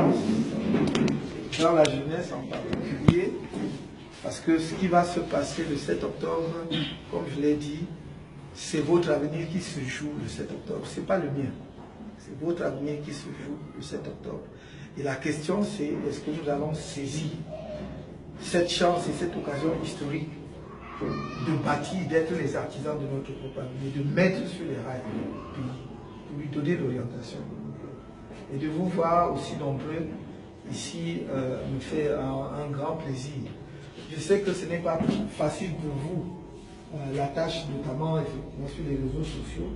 confiance dans la jeunesse en particulier, parce que ce qui va se passer le 7 octobre, comme je l'ai dit, c'est votre avenir qui se joue le 7 octobre, ce n'est pas le mien. C'est votre avenir qui se joue le 7 octobre. Et la question c'est, est-ce que nous allons saisir cette chance et cette occasion historique de bâtir, d'être les artisans de notre propre avenir, de mettre sur les rails pour lui donner l'orientation. Et de vous voir aussi nombreux ici me fait un grand plaisir. Je sais que ce n'est pas facile pour vous, la tâche notamment effectivement sur les réseaux sociaux.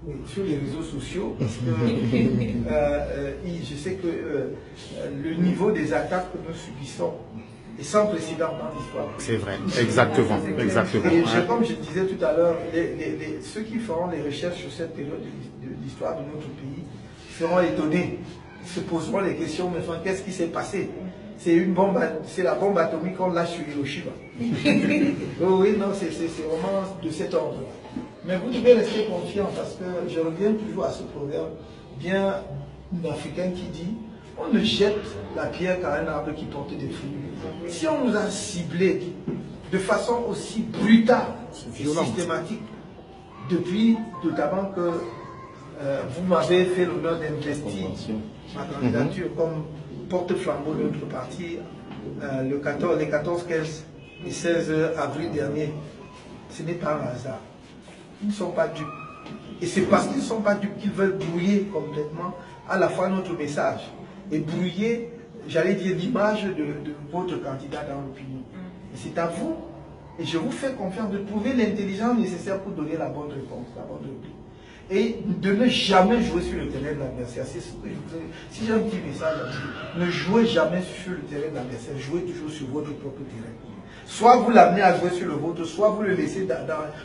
Oui, sur les réseaux sociaux, parce que je sais que le niveau des attaques que nous subissons est sans précédent dans l'histoire. C'est vrai, exactement. Exactement. Et comme je disais tout à l'heure, ceux qui feront les recherches sur cette période de l'histoire de notre pays seront étonnés, se poseront les questions, mais enfin, qu'est-ce qui s'est passé? C'est une bombe, c'est la bombe atomique qu'on lâche sur Hiroshima. Oui, non, c'est vraiment de cet ordre. Mais vous devez rester confiant parce que je reviens toujours à ce proverbe bien africain qui dit on ne jette la pierre qu'à un arbre qui porte des fruits. Si on nous a ciblés de façon aussi brutale et systématique, depuis notamment que vous m'avez fait l'honneur d'investir ma candidature comme porte-flambeau de notre parti les 14, 15 et 16 avril dernier, ce n'est pas un hasard. Ils ne sont pas dupes. Et c'est parce qu'ils ne sont pas dupes qu'ils veulent brouiller complètement à la fois notre message et brouiller, j'allais dire, l'image de votre candidat dans l'opinion. Et c'est à vous, et je vous fais confiance, de trouver l'intelligence nécessaire pour donner la bonne réponse, la bonne réplique. Et de ne jamais jouer sur le terrain de l'adversaire. C'est ce que je voudrais. Si j'ai un petit message à dire, ne jouez jamais sur le terrain de l'adversaire, jouez toujours sur votre propre terrain. Soit vous l'amenez à jouer sur le vôtre, soit vous le laissez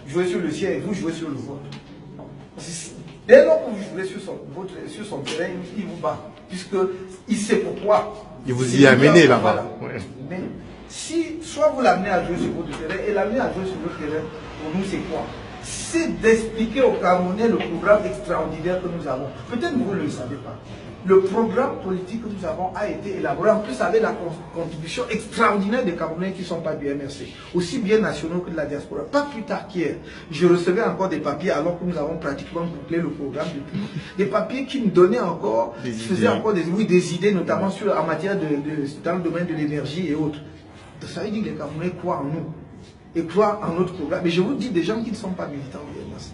jouer sur le sien et vous jouez sur le vôtre. Dès lors que vous jouez sur son terrain, il vous bat, puisqu'il sait pourquoi. Il vous y a amené là-bas. Voilà. Ouais. Mais si soit vous l'amenez à jouer sur votre terrain, et l'amener à jouer sur votre terrain, pour nous c'est quoi? C'est d'expliquer aux Camerounais le programme extraordinaire que nous avons. Peut-être que vous ne le savez pas. Le programme politique que nous avons a été élaboré en plus avec la contribution extraordinaire des Camerounais qui ne sont pas du MRC, aussi bien nationaux que de la diaspora. Pas plus tard qu'hier, je recevais encore des papiers alors que nous avons pratiquement bouclé le programme depuis. Des papiers qui me donnaient encore, faisaient encore des idées, notamment en matière dans le domaine de l'énergie et autres. Ça veut dire que les Camerounais croient en nous et croient en notre programme. Mais je vous dis des gens qui ne sont pas militants du MRC.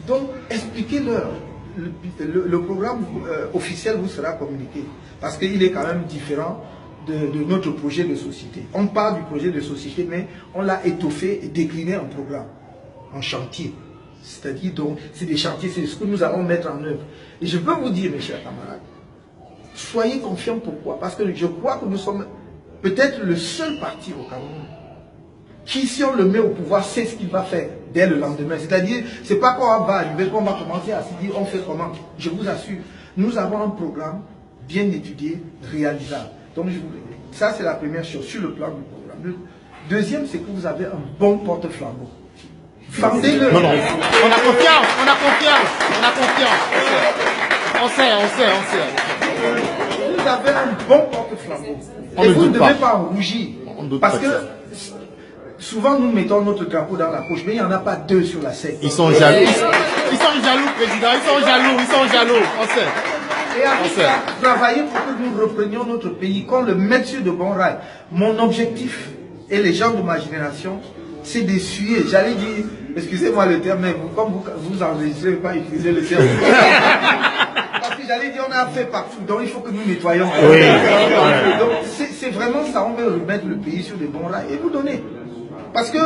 Donc, expliquez-leur. Le programme officiel vous sera communiqué parce qu'il est quand même différent de notre projet de société. On parle du projet de société, mais on l'a étoffé et décliné en programme, en chantier. C'est-à-dire, donc, c'est des chantiers, c'est ce que nous allons mettre en œuvre. Et je peux vous dire, mes chers camarades, soyez confiants. Pourquoi? Parce que je crois que nous sommes peut-être le seul parti au Cameroun qui, si on le met au pouvoir, sait ce qu'il va faire dès le lendemain. C'est-à-dire, c'est pas qu'on va arriver, qu'on va commencer à se dire, on fait comment. Je vous assure, nous avons un programme bien étudié, réalisable. Donc, ça, c'est la première chose, sur le plan du programme. Le deuxième, c'est que vous avez un bon porte-flambeau. Vendez-le. Non, non, on a confiance, on a confiance, on a confiance. On sait. Vous avez un bon porte-flambeau. Et vous ne devez pas en rougir. Parce que souvent, nous mettons notre drapeau dans la poche, mais il n'y en a pas deux sur la scène. Ils sont jaloux. Ils sont jaloux, président. Ils sont jaloux. On sait. Et avec ça, travailler pour que nous reprenions notre pays, qu'on le mette sur de bons rails. Mon objectif, et les gens de ma génération, c'est d'essuyer. J'allais dire, excusez-moi le terme, mais comme vous enregistrez, pas utiliser le terme. Parce que j'allais dire, on a fait partout, donc il faut que nous nettoyons. Oui. Donc c'est vraiment ça, on veut remettre le pays sur de bons rails et vous donner. Parce que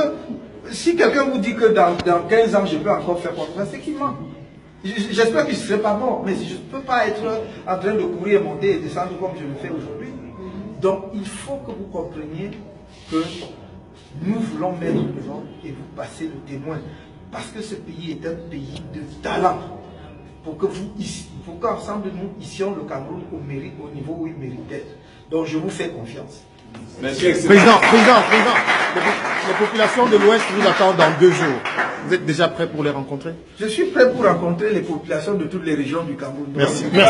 si quelqu'un vous dit que dans 15 ans, je peux encore faire quoi, c'est qu'il ment. J'espère que je ne serai pas mort, mais je ne peux pas être en train de courir, monter et descendre comme je le fais aujourd'hui. Donc, il faut que vous compreniez que nous voulons mettre devant et vous passer le témoin. Parce que ce pays est un pays de talent. Pour que qu'ensemble nous issions le Cameroun au niveau où il mérite d'être. Donc, je vous fais confiance. Président, les populations de l'Ouest vous attendent dans 2 jours. Vous êtes déjà prêt pour les rencontrer? Je suis prêt pour rencontrer les populations de toutes les régions du Cameroun. Merci, président.